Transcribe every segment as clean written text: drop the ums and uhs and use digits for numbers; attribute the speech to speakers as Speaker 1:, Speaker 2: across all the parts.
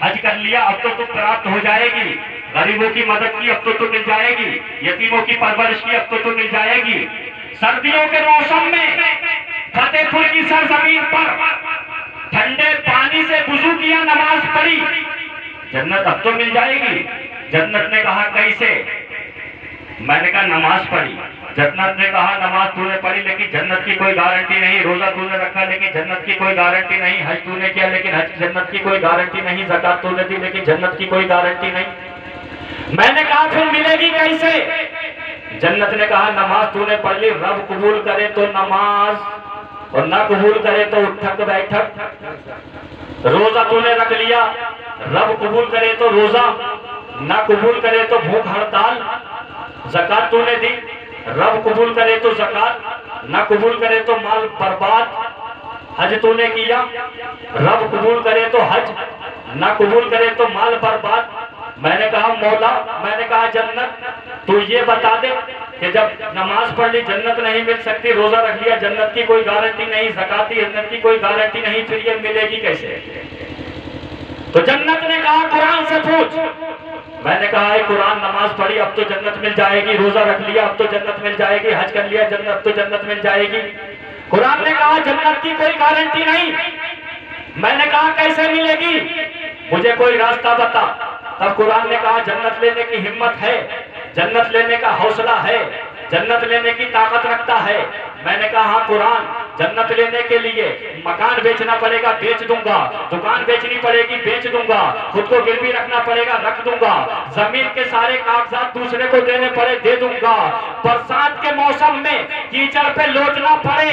Speaker 1: हज कर लिया अब तो तुम प्राप्त हो जाएगी, गरीबों की मदद की अब तो मिल जाएगी, यतीमों की परवरिश की अब तो मिल जाएगी। सर्दियों के मौसम में फतेहपुर की सरजमीन पर ठंडे पानी से वुजू किया, नमाज पढ़ी, जन्नत अब तो मिल जाएगी। जन्नत ने कहा कैसे? मैंने कहा नमाज पढ़ी। जन्नत ने कहा नमाज तूने पढ़ी लेकिन जन्नत की कोई गारंटी नहीं, रोजा तूने रखा लेकिन जन्नत की कोई गारंटी नहीं, हज तूने किया लेकिन हज जन्नत की कोई गारंटी नहीं, ज़कात तूने दी लेकिन जन्नत की कोई गारंटी नहीं। मैंने कहा फिर मिलेगी कैसे? जन्नत ने कहा नमाज तूने पढ़ ली, रब कबूल करे तो नमाज और ना कबूल करे तो उठक बैठक। रोजा तूने रख लिया, रब कबूल करे तो रोजा, ना कबूल करे तो भूख हड़ताल। ज़कात तूने दी, रब कबूल करे तो ज़कात, ना कबूल करे तो माल बर्बाद। हज तूने किया, रब कबूल करे तो हज, ना कबूल करे तो माल बर्बाद। मैंने कहा मौला, मैंने कहा जन्नत तू ये बता दे कि जब नमाज पढ़ ली जन्नत नहीं मिल सकती, रोजा रख लिया जन्नत की कोई गारंटी नहीं, ज़कात दी जन्नत की कोई गारंटी नहीं, फिर ये मिलेगी कैसे? तो जन्नत ने कहा कुरान से पूछ। मैंने कहा कुरान, नमाज पढ़ी अब तो जन्नत मिल जाएगी, रोजा रख लिया अब तो जन्नत मिल जाएगी, हज कर लिया जन्नत अब तो जन्नत मिल जाएगी। कुरान ने कहा जन्नत की कोई गारंटी नहीं। मैंने कहा कैसे मिलेगी, मुझे कोई रास्ता बता। तब कुरान ने कहा जन्नत लेने की हिम्मत है, जन्नत लेने का हौसला है, जन्नत लेने की ताकत रखता है। मैंने कहा हाँ कुरान, जन्नत लेने के लिए मकान बेचना पड़ेगा, बेच दूंगा, दुकान बेचनी पड़ेगी, बेच दूंगा, खुद को गिरवी रखना पड़ेगा, रख दूंगा, जमीन के सारे कागजात दूसरे को देने पड़े, दे दूंगा, बरसात के मौसम में कीचड़ पे लौटना पड़े,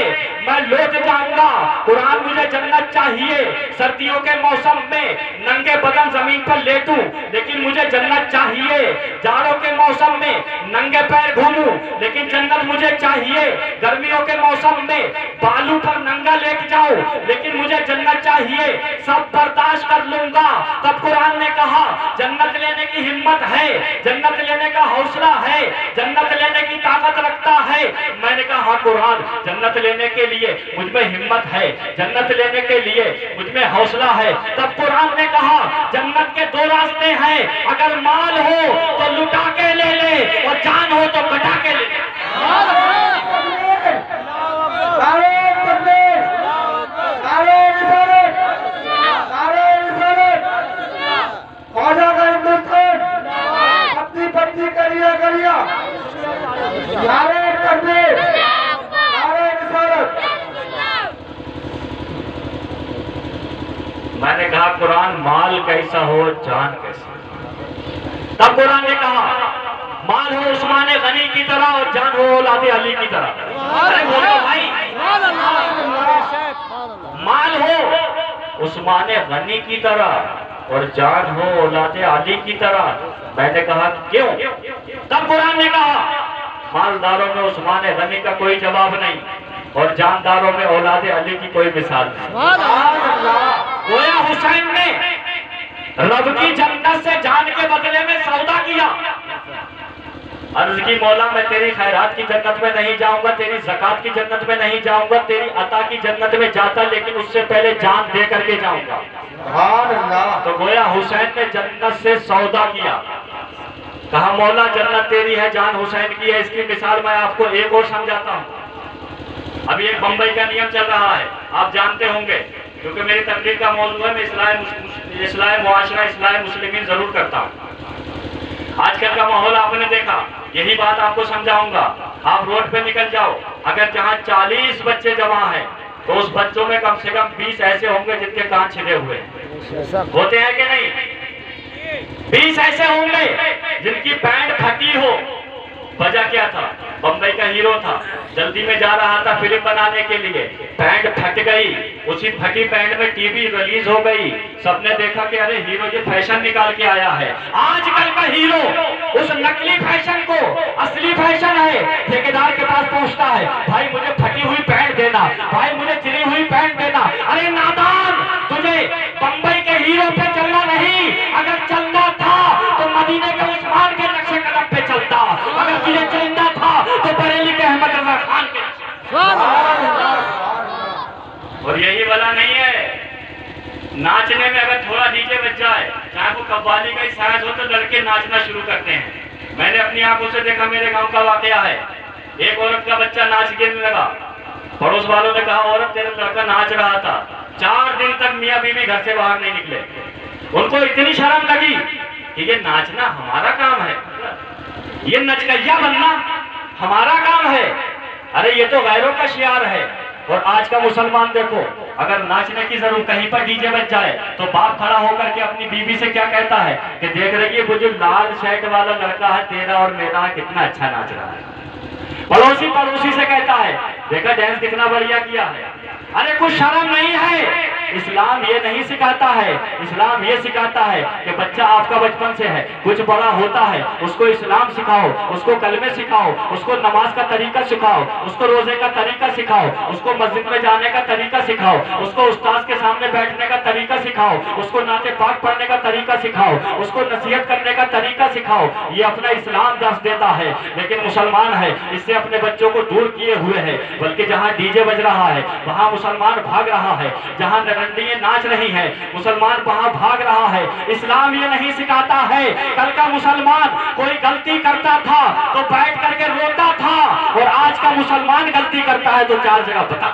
Speaker 1: मैं लौट जाऊंगा। कुरान, मुझे जन्नत चाहिए। सर्दियों के मौसम में नंगे बदन जमीन पर लेटूं लेकिन मुझे जन्नत चाहिए। जाड़ों के मौसम में नंगे पैर घूमूं लेकिन जन्नत मुझे चाहिए। गर्मियों के मौसम में बालू पर नंगा लेट जाऊं लेकिन मुझे जन्नत चाहिए। सब बर्दाश्त कर लूंगा। तब कुरान ने कहा जन्नत लेने की हिम्मत है, जन्नत लेने का हौसला है, जन्नत लेने की ताकत रखता है। मैंने कहा हाँ कुरान, जन्नत लेने के लिए मुझ में हिम्मत है, जन्नत लेने के लिए मुझ में हौसला है। तब कुरान ने कहा जन्नत के दो रास्ते हैं, अगर माल हो तो लुटा के ले ले और जान हो तो कटा के ले ले। मैंने कहा कुरान, माल कैसा हो जान कैसा। तब कुरान ने कहा माल हो उस्मान गनी की तरह और जान हो औलादे अली की तरह। अरे बोलो भाई, माल हो उस्मान गनी की तरह और जान हो औलादे अली की तरह। मैंने कहा क्यों? तब कुरान ने कहा मालदारों में उस्मान गनी का कोई जवाब नहीं और जानदारों में औलादे अली की कोई मिसाल नहीं। गोया हुसैन ने रब की जन्नत से जान के बदले में सौदा किया। अर्ज की मौला, मैं तेरी खैरात की जन्नत में नहीं जाऊंगा, तेरी ज़कात की जन्नत में नहीं जाऊंगा, तेरी अता की जन्नत में जाता लेकिन उससे पहले जान दे करके जाऊंगा। तो गोया हुसैन ने जन्नत से सौदा किया। कहा मौला जन्नत तेरी है, जान हुसैन की है। इसकी मिसाल मैं आपको एक और समझाता हूँ। अभी एक बंबई का नियम चल रहा है, आप जानते होंगे, क्योंकि मेरी तकरीर का मौजूद है, मैं इस्लाह मुआशरा इस्लाह मुस्लिमीन जरूर करता हूँ। आजकल का माहौल आपने देखा, यही बात आपको समझाऊंगा। आप रोड पे निकल जाओ, अगर जहाँ 40 बच्चे जमा हैं तो उस बच्चों में कम से कम 20 ऐसे होंगे जिनके कान छिले हुए होते हैं कि नहीं? 20 ऐसे होंगे जिनकी पैंट फटी हो। वजह क्या था? बम्बई का हीरो था, जल्दी में जा रहा था फिल्म बनाने के लिए, पैंट फट गई, उसी फटी पैंट में टीवी रिलीज हो गई। सबने देखा कि अरे हीरो ये फैशन निकाल के आया है। आजकल का हीरो उस नकली फैशन को असली फैशन है ठेकेदार के पास पहुंचता है, भाई मुझे फटी हुई पैंट देना, भाई मुझे चिरी हुई पैंट देना। अरे नादान, तुझे बम्बई के हीरो पे चलना नहीं, अगर चलना था तो मदीने के उस्मान के नक्शे कदम पे चलता, अगर तुझे चलना था तो बरेली के अहमद रजा खान के। और यही वाला नहीं है, नाचने में अगर थोड़ा डीजे बज जाए कव्वाली का साज हो तो लड़के नाचना शुरू करते हैं। मैंने अपनी आंखों से देखा, मेरे गांव का वाकया है। एक औरत का बच्चा नाच गिरने लगा, पड़ोस वालों ने कहा औरत तेरा लड़का नाच रहा था। 4 दिन तक मियाँ बीवी घर से बाहर नहीं निकले। उनको इतनी शर्म लगी कि ये नाचना हमारा काम है, ये नचकैया बनना हमारा काम है, अरे ये तो गैरों का शियार है। और आज का मुसलमान देखो, अगर नाचने की जरूरत कहीं पर डीजे बज जाए तो बाप खड़ा होकर के अपनी बीवी से क्या कहता है कि देख रही है वो जो लाल शर्ट वाला लड़का है तेरा और मेरा कितना अच्छा नाच रहा है। पड़ोसी से कहता है देखा डांस कितना बढ़िया किया है। अरे कुछ शर्म नहीं है। इस्लाम ये नहीं सिखाता है, इस्लाम ये सिखाता है कि बच्चा आपका बचपन से है, कुछ बड़ा होता है उसको इस्लाम सिखाओ, उसको कलमे सिखाओ, उसको नमाज का तरीका सिखाओ, उसको रोजे का तरीका सिखाओ, उसको मस्जिद में जाने का तरीका सिखाओ, उसको उस्ताद के सामने बैठने का तरीका सिखाओ, उसको नाते पाक पढ़ने का तरीका सिखाओ, उसको नसीहत करने का तरीका सिखाओ। ये अपना इस्लाम दर्श देता है। लेकिन मुसलमान है इससे अपने बच्चों को दूर किए हुए है, बल्कि जहाँ डीजे बज रहा है वहाँ मुसलमान भाग रहा है, जहाँ नरंडियाँ नाच रही हैं मुसलमान वहाँ भाग रहा है। इस्लाम ये नहीं सिखाता है। कल का मुसलमान कोई गलती करता था तो बैठ करके रोता था, और आज का मुसलमान गलती करता है तो 4 जगह बता।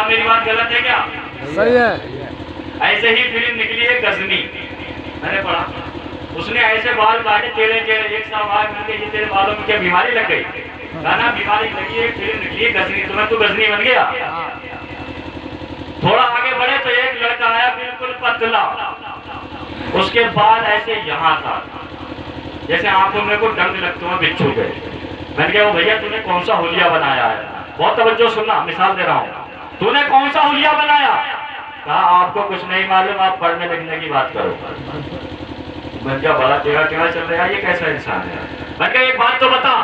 Speaker 1: मेरी बात गलत है क्या?
Speaker 2: सही है।
Speaker 1: ऐसे ही फिल्म निकली है गजनी, मैंने पढ़ा, उसने ऐसे बाल काटे टेढ़े टेढ़े, एक साहब मिलके ये तेरे बालों में क्या बीमारी लग गई? गाना बीमारी लगी है, फिल्म निकली है गजनी, तुम्हें तो गजनी बन गया। थोड़ा आगे बढ़े तो एक लड़का आया बिल्कुल पतला, उसके बाद ऐसे यहाँ था जैसे आंखों में को डंग लगते हुए बिच्छू गए। मैंने कहा वो भैया तूने कौन सा हुलिया बनाया है? बहुत तवज्जो सुनना, मिसाल दे रहा हूँ, तूने कौन सा हुलिया बनाया? कहा आपको कुछ नहीं मालूम, आप पढ़ने लिखने की बात करो। मैंने कहा बड़ा टेढ़ा टेढ़ा चल रहा है, ये कैसा इंसान है? मैंने कहा एक बात तो बता।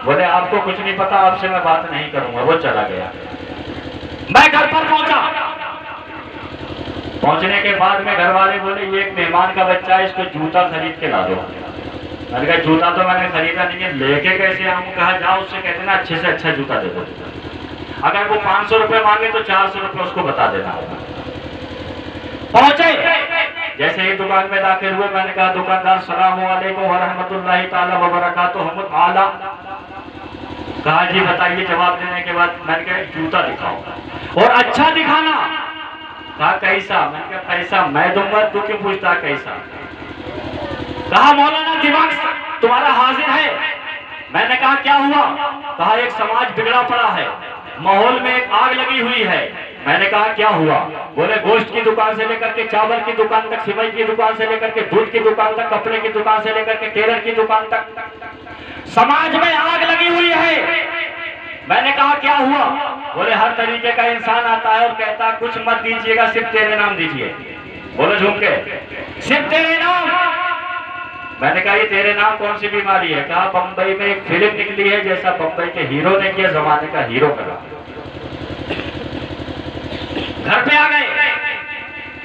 Speaker 1: बोले आपको कुछ नहीं पता, आपसे मैं बात नहीं करूंगा। वो चला गया। मैं घर पर पहुंचा, पहुंचने के बाद में घर वाले बोले ये एक मेहमान का बच्चा है, इसको जूता खरीद के ला दो। मैंने कहा जूता तो मैंने खरीदा नहीं है, लेके कैसे आऊँ? कहा जाओ उससे कहते ना अच्छे से अच्छा जूता दे दो, अगर वो 500 रुपए मांगे तो 400 रुपए उसको बता देना। पहुंचे, जैसे ही दुकान में दाखिल हुए मैंने कहा दुकानदार सलाम अलैकुम व रहमतुल्लाहि ताला व बरकातुहु आला। कहा जी बताइए। जवाब देने के बाद मैंने कहा जूता दिखाओ और अच्छा दिखाना। कहा कैसा? मैंने कहा पैसा मैं दूंगा, तू क्यों पूछता कैसा? कहा मौलाना दिमाग तुम्हारा हाजिर है। मैंने कहा क्या हुआ? कहा एक समाज बिगड़ा पड़ा है, माहौल में एक आग लगी हुई है। मैंने कहा क्या हुआ? बोले गोश्त की दुकान से लेकर के चावल की दुकान तक, सिवाई की दुकान से लेकर के दूध की दुकान तक, कपड़े की दुकान से लेकर के टेलर की दुकान तक समाज में आग लगी हुई है। मैंने कहा क्या हुआ? बोले हर तरीके का इंसान आता है और कहता है कुछ मत दीजिएगा, सिर्फ तेरे नाम दीजिए। बोले झूम के सिर्फ तेरे नाम। मैंने कहा ये तेरे नाम कौन सी बीमारी है? कहा बंबई में एक फिल्म निकली है, जैसा बंबई के हीरो ने किया जमाने का हीरो करा। घर पे आ गए,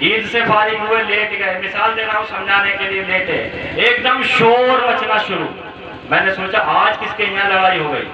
Speaker 1: ईद से फारिग हुए, लेट गए। मिसाल दे रहा हूं समझाने के लिए, लेटे एकदम शोर मचना शुरू। मैंने सोचा आज किसके यहाँ लड़ाई हो गई।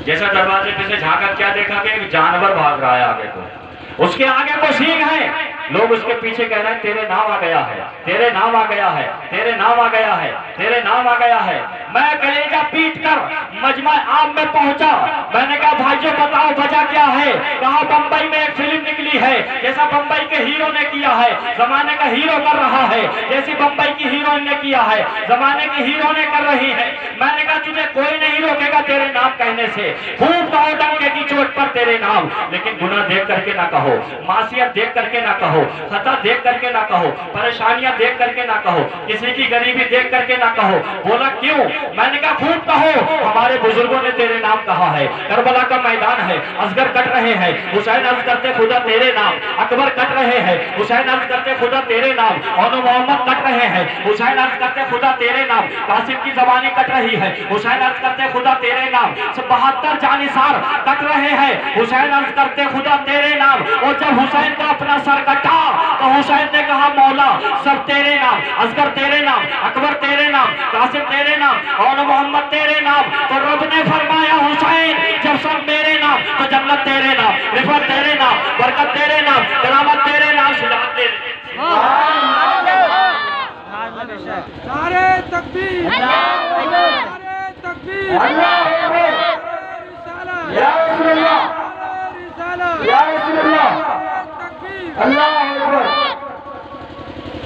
Speaker 1: जैसा दरवाजे पे से झांका, क्या देखा कि एक जानवर भाग रहा है आगे को, उसके आगे को सींग है, लोग उसके पीछे कह रहे हैं तेरे नाम आ गया है, तेरे नाम आ गया है, तेरे नाम आ गया है, तेरे नाम आ गया है। मैं कलेजा पीट कर मजमा आम में पहुंचा। मैंने कहा भाइयों बताओ वजह क्या है? कहा बंबई में एक फिल्म निकली है, जैसा बंबई के हीरो ने किया है, जमाने का हीरो कर रहा है, जैसी बंबई की हीरोइन ने किया है, जमाने की हीरो ने कर रही है। मैंने कहा तुझे कोई नहीं रोकेगा तेरे नाम कहने से, खूब कहो डंके की चोट पर तेरे नाम, लेकिन गुनाह देख करके ना कहो, मासियत देख करके ना कहो, खता देख करके ना कहो, परेशानियां देख करके ना कहो, किसी की गरीबी देख करके ना कहो। बोला क्यों? मैंने कहा खूब कहो, हमारे बुजुर्गों ने तेरे नाम कहा है। करबला का मैदान है, असगर कट रहे हैं, हुसैन अर्ज करते खुदा तेरे नाम, अकबर कट रहे हैं, हुसैन अर्ज करते खुदा तेरे नाम, और मोहम्मद कट रहे हैं, हुसैन अर्ज करते खुदा तेरे नाम, कासिम की जबानी कट रही है, हुसैन अर्ज करते खुदा तेरे नाम, 72 जानिसार कट रहे हैं, हुसैन अर्ज करते खुदा तेरे नाम। और जब हुसैन का अपना सर कटा तो हुसैन ने कहा मौला सब तेरे नाम, असगर तेरे नाम, अकबर तेरे नाम, कासिम तेरे नाम, और मोहम्मद तेरे नाम। तो रब ने फरमाया हुसैन जब सब मेरे नाम तो जन्नत तेरे नाम, रिफत तेरे नाम, बरकत तेरे नाम, करामत तेरे नाम, सलामत तेरे नाम।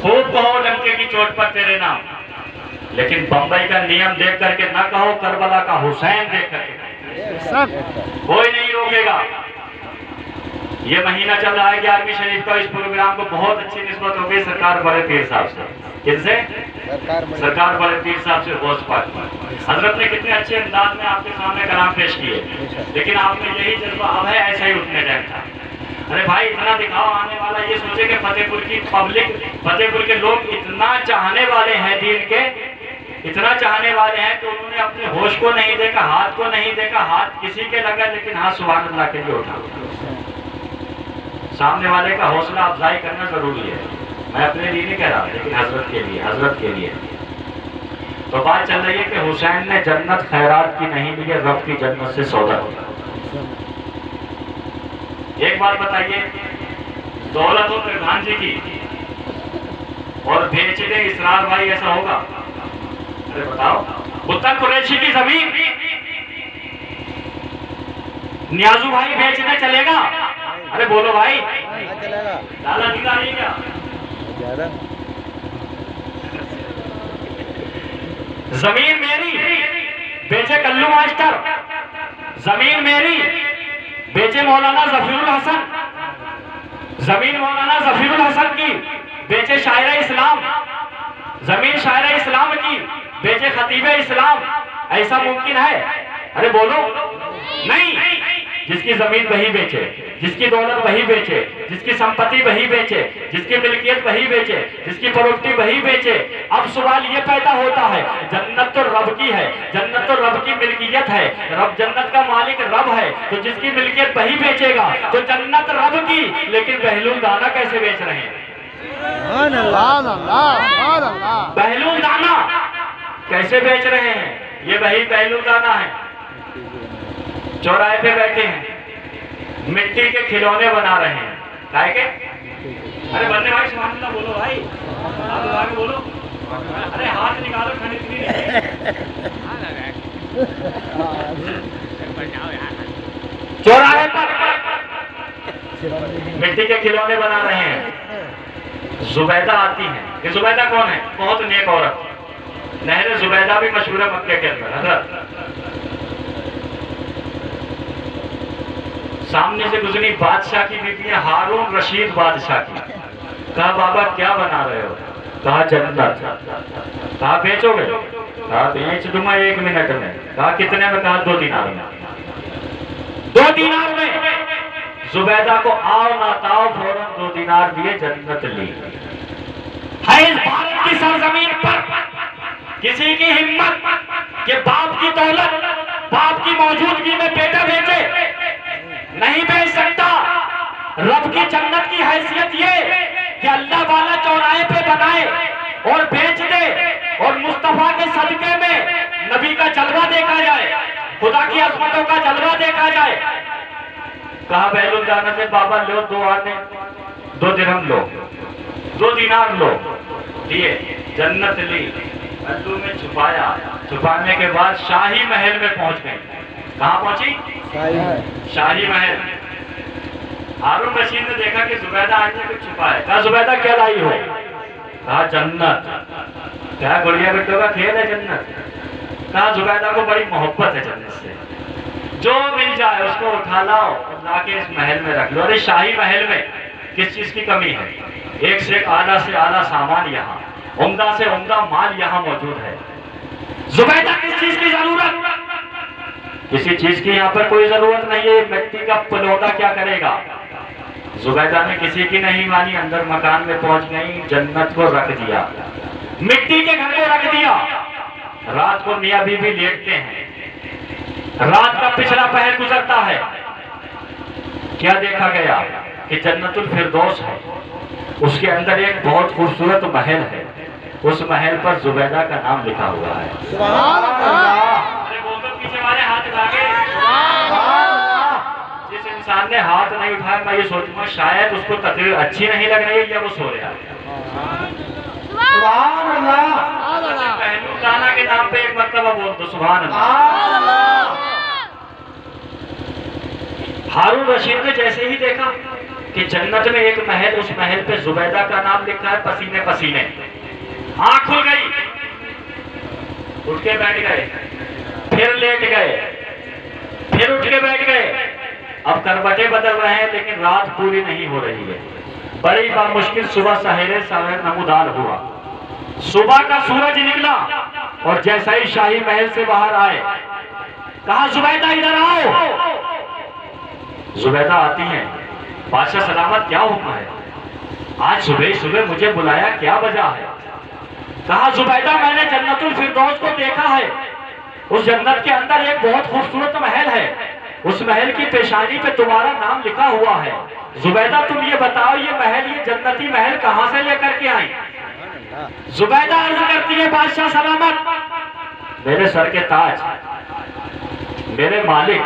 Speaker 1: खूब कहो डंके की चोट पर तेरे नाम, लेकिन बंबई का नियम देख करके ना कहो करबला का हुसैन देख करके। कोई नहीं रोकेगा। ये महीना चल रहा है 11वीं शरीफ का, इस प्रोग्राम को बहुत अच्छी निस्बत हो गई सरकार बड़े पीर साहब से। किनसे? सरकार बड़े पीर साहब से होश पाई। हजरत ने कितने अच्छे अंदाज में आपके सामने कलाम पेश किए, लेकिन आपने यही जज्बा अब है, ऐसा ही उठने टाइम था। अरे भाई इतना दिखाओ, आने वाला ये सोचे कि फतेहपुर की पब्लिक, फतेहपुर के लोग इतना चाहने वाले हैं दीन के, इतना चाहने वाले हैं कि उन्होंने अपने होश को नहीं देखा, हाथ को नहीं देखा, हाथ किसी के लगा लेकिन हाथ सुभान अल्लाह के लिए उठा। सामने वाले का हौसला अफजाई करना जरूरी है। मैं अपने लिए नहीं कह रहा, लेकिन हजरत के लिए, हजरत के लिए। तो बात चल रही है कि हुसैन ने जन्नत खैरात की नहीं ली, रब की जन्नत से सौदा होगा। एक बात बताइए, दौलत हो प्रधान जी की और बेच दे इसरार भाई, ऐसा होगा? अरे बताओ, उत्तर कुरैशी की जमीन नियाजू भाई बेचने चलेगा? अरे बोलो भाई,
Speaker 2: चलेगा।
Speaker 1: लाला दिखा रही क्या? जमीन मेरी बेचे कल्लू मास्टर, जमीन मेरी बेचे मौलाना जफीरुल हसन, जमीन मौलाना जफीरुल हसन की बेचे शायर इस्लाम, जमीन शायर इस्लाम की बेचे खतीब इस्लाम। ऐसा मुमकिन है? अरे बोलो नहीं। जिसकी जमीन वही बेचे, जिसकी दौलत वही बेचे, जिसकी संपत्ति वही बेचे, जिसकी मिल्कियत वही बेचे, जिसकी प्रॉपर्टी वही बेचे। अब सवाल ये पैदा होता है, जन्नत तो रब की है, जन्नत तो रब की मिल्कियत है, रब जन्नत का मालिक रब है, तो जिसकी मिल्कियत वही बेचेगा तो जन्नत रब की, लेकिन बहलूल दाना कैसे बेच रहे हैं? बहलूल दाना कैसे बेच रहे हैं? ये वही बहलूल दाना है। चौराहे पे बैठे हैं, मिट्टी के खिलौने बना रहे हैं। काहे के? अरे बनने भाई सुभान अल्लाह बोलो भाई, आप आगे बोलो। अरे हाथ निकालो, खरीद नहीं। चौराहे पर मिट्टी के खिलौने बना रहे हैं। जुबैदा आती है। ये जुबैदा कौन है? बहुत नेक औरत, नहर जुबैदा भी मशहूर है मक्के के अंदर। हजरत सामने से गुजरी बादशाह की बीवी हारून रशीद बादशाह की। कहा बाबा क्या बना रहे हो? कहा जन्नत। कहा बेचोगे? कहा बेच दूंगा 1 मिनट में। कहा कितने में? कहा 2 दिनार में। 2 दिनार में जुबैदा को आओ ना ताओ फौरन 2 दिनार दिए, जन्नत ली। है इस भारत की सरजमीन पर किसी की हिम्मत कि बाप की दौलत, बाप की मौजूदगी में बेटा बेचे? नहीं बेच सकता। रब की जन्नत की हैसियत ये कि अल्लाह वाला चौराहे पे बनाए और बेच दे, और मुस्तफा के सदके में नबी का जलवा देखा जाए, खुदा की अजमतों का जलवा देखा जाए। कहा बहलूल दाना से बाबा लो 2 आने, 2 दिरहम लो, 2 दिनार लो, दिए, जन्नत ली, अल्लू में छुपाया। छुपाने के बाद शाही महल में पहुंच गए। कहाँ पहुंची? शाही महल। हारून रशीद ने देखा कि जुबैदा आज ने कुछ छुपा है। कहा जुबैदा क्या लाई हो? कहा जन्नत। क्या गुड़िया बेटों का खेल है जन्नत? कहा जुबैदा को बड़ी मोहब्बत है जन्नत से, जो मिल जाए उसको उठा लाओ और लाके इस महल में रख लो। अरे शाही महल में किस चीज की कमी है? एक से आला से आला सामान यहाँ, उम्दा से उम्दा माल यहाँ मौजूद है। जुबैदा किस चीज की जरूरत? किसी चीज की यहाँ पर कोई जरूरत नहीं है। मिट्टी का पलौदा क्या करेगा? जुबैदा ने किसी की नहीं मानी, अंदर मकान में पहुंच गई, जन्नत को रख दिया, मिट्टी के घर को रख दिया। रात को मियां बीवी लेटते हैं, रात का पिछला पहर गुजरता है। क्या देखा गया कि जन्नतुल फिरदौस है, उसके अंदर एक बहुत खूबसूरत महल है, उस महल पर जुबैदा का नाम लिखा हुआ है। सुभान अल्लाह। पीछे वाले हाथ उठाए। जिस इंसान ने हाथ नहीं उठाया, मैं ये सोचूंगा शायद उसको तकरीर अच्छी नहीं लग रही है या वो सो रहा है। सुभान अल्लाह। बहलूल दाना के नाम पे एक मर्तबा बोल दो सुभान अल्लाह। हारून रशीद ने जैसे ही देखा कि जन्नत में एक महल, उस महल पे जुबैदा का नाम लिखा है, पसीने पसीने। आंख खुल गई, उठ के बैठ गए, फिर लेट गए, फिर उठ के बैठ गए। अब करवटें बदल रहे हैं लेकिन रात पूरी नहीं हो रही है। बड़ी बामुश्किल सुबह सवेरे नमूदार हुआ। सुबह का सूरज निकला और जैसा ही शाही महल से बाहर आए, कहा जुबैदा इधर आओ। जुबैदा आती हैं, बादशाह सलामत क्या हुक्म है, आज सुबह सुबह मुझे बुलाया, क्या वजह है? कहा जुबैदा मैंने जन्नतुल फिरदौस को देखा है, उस जन्नत के अंदर एक बहुत खूबसूरत महल है, उस महल की पेशानी पे तुम्हारा नाम लिखा हुआ है। जुबैदा तुम ये बताओ, ये महल, ये जन्नती महल कहां से लेकर के आई? जुबैदा अर्ज करती है, बादशाह सलामत मेरे सर के ताज, मेरे मालिक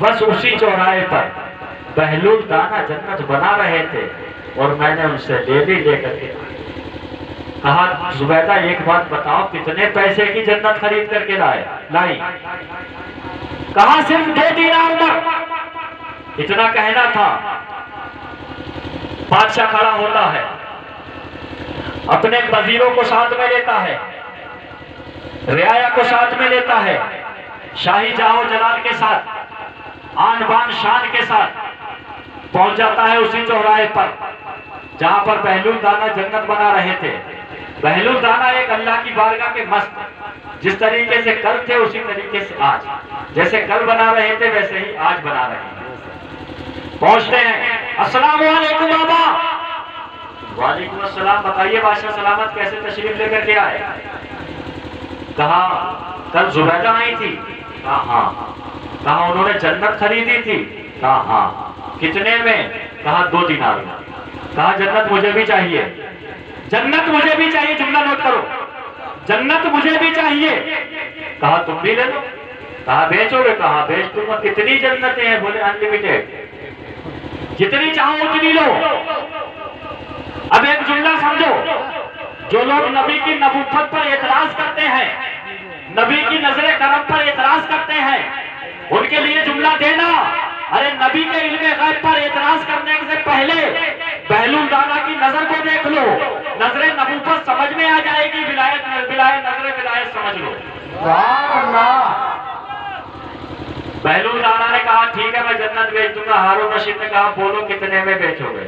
Speaker 1: बस उसी चौराहे पर बहलूल दाना जन्नत बना रहे थे और मैंने उनसे लेकर के कहा जुबैदा एक बात बताओ, कितने पैसे की जन्नत खरीद करके लाई? कहा सिर्फ 2 दीनार पर। इतना कहना था, बादशाह खड़ा होता है, अपने वजीरों को साथ में लेता है, रियाया को साथ में लेता है, शाही जाहो जलाल के साथ, आन बान शान के साथ पहुंच जाता है उसी चौराहे पर जहां पर बहलूल दाना जन्नत बना रहे थे। बहलूल दाना एक अल्लाह की बारगाह के मस्त, जिस तरीके से कल थे उसी तरीके से आज, जैसे कल बना रहे थे वैसे ही आज बना रहे हैं। पहुंचते हैं, अस्सलाम वालेकुम बाबा। वालेकुम अस्सलाम, बताइए बादशाह सलामत कैसे तशरीफ लेकर के आए? कहा कल जुबैदा आई थी। कहा हाँ। कहा उन्होंने जन्नत खरीदी थी। कहा हाँ। कितने में? कहा 2 दीनार में। कहा जन्नत मुझे भी चाहिए, जन्नत मुझे भी चाहिए, जुमला नोट करो, जन्नत मुझे भी चाहिए। कहा तुम भी ले लो। कहा बेचोगे? कहा बेच दूंगा। कितनी जन्नतें हैं? बोले अनलिमिटेड, जितनी चाहो उतनी लो। अब एक जुमला समझो, जो लोग नबी की नबूवत पर एतराज करते हैं, नबी की नजरे करम पर एतराज करते हैं, उनके लिए जुमला देना, अरे नबी के इल्मे गैब पर एतराज करने से पहले बहलूल दाना की नजर को देख लो, नजरे नबूवत समझ में आ जाएगी, विलायत नजरे विलायत समझ लो। बहलूल दाना ने कहा ठीक है मैं जन्नत बेच दूंगा। हारून रशीद ने कहा बोलो कितने में बेचोगे?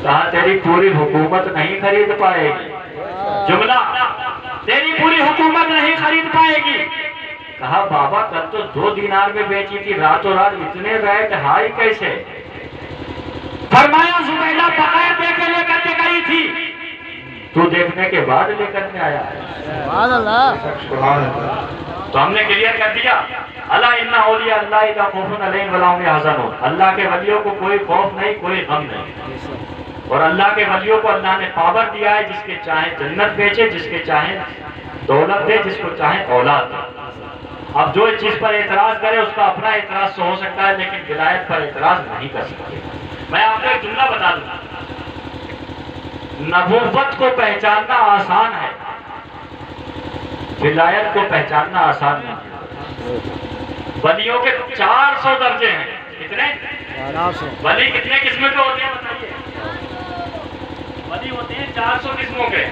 Speaker 1: कहा तेरी पूरी हुकूमत नहीं खरीद पाएगी। जुमला, तेरी पूरी हुकूमत नहीं खरीद पाएगी। कहा बाबा कल तो 2 दीनार में बेची थी, रातों रात इतने रेट हाई कैसे? फरमाया जुबैदा बगैर देखे लेकर के गई थी, तू देखने के बाद लेकर के आया है। तो हमने क्लियर कर दिया, अल्लाह इन्ना औलिया अल्लाह ला खौफुन अलैहिम वला हुम यहज़नून, अल्लाह के वलियों को कोई खौफ नहीं, कोई गम नहीं। और अल्लाह के वलियों को अल्लाह ने पावर दिया है, जिसके चाहे जन्नत बेचे, जिसके चाहे दौलत दे, जिसको चाहे औलाद दे। अब जो इस चीज पर एतराज करे उसका अपना एतराज हो सकता है, लेकिन विलायत पर एतराज नहीं कर सकते। मैं आपको एक जुमला बता दूं, नबूवत को पहचानना आसान है, विलायत को पहचानना आसान नहीं। वलियों के 400 दर्जे हैं। कितने वली, कितने किस्म के होते हैं बताइए? वली होते हैं 400 किस्मों के।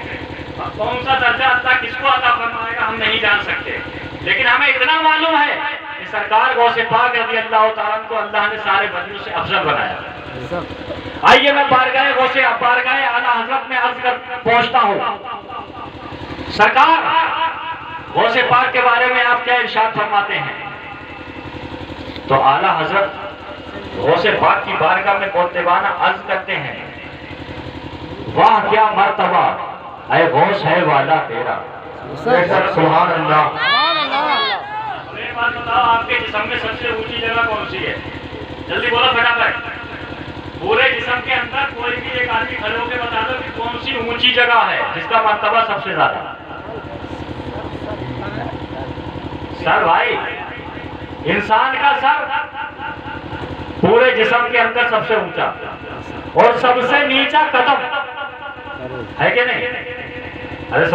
Speaker 1: कौन सा दर्जा अल्लाह किसको अता फरमाएगा हम नहीं जान सकते, लेकिन हमें इतना मालूम है कि सरकार गौसे पाक रज़ी अल्लाह तआला को अल्लाह ने सारे वलियों से अफजल बनाया। आइए मैं बारगाह आला हजरत में अर्ज कर पहुंचता हूं। सरकार गौसे पाक के बारे में आप क्या इरशाद फरमाते हैं? तो आला हजरत गौसे पाक की बारगाह में मोतबाना अर्ज करते हैं, वाह क्या मर्तबा ऐ गौस है वाला तेरा। सुभान अल्लाह। आपके जिस्म में सबसे ऊंची जगह कौन सी है? जल्दी बोलो फटाफट। पूरे जिस्म के अंदर कोई भी एक आदमी खड़े होकर बता दो कि कौन सी ऊंची जगह है जिसका मर्तबा सबसे ज्यादा। सर भाई, इंसान का सर पूरे जिस्म के अंदर सबसे ऊंचा और सबसे नीचा कदम है कि नहीं?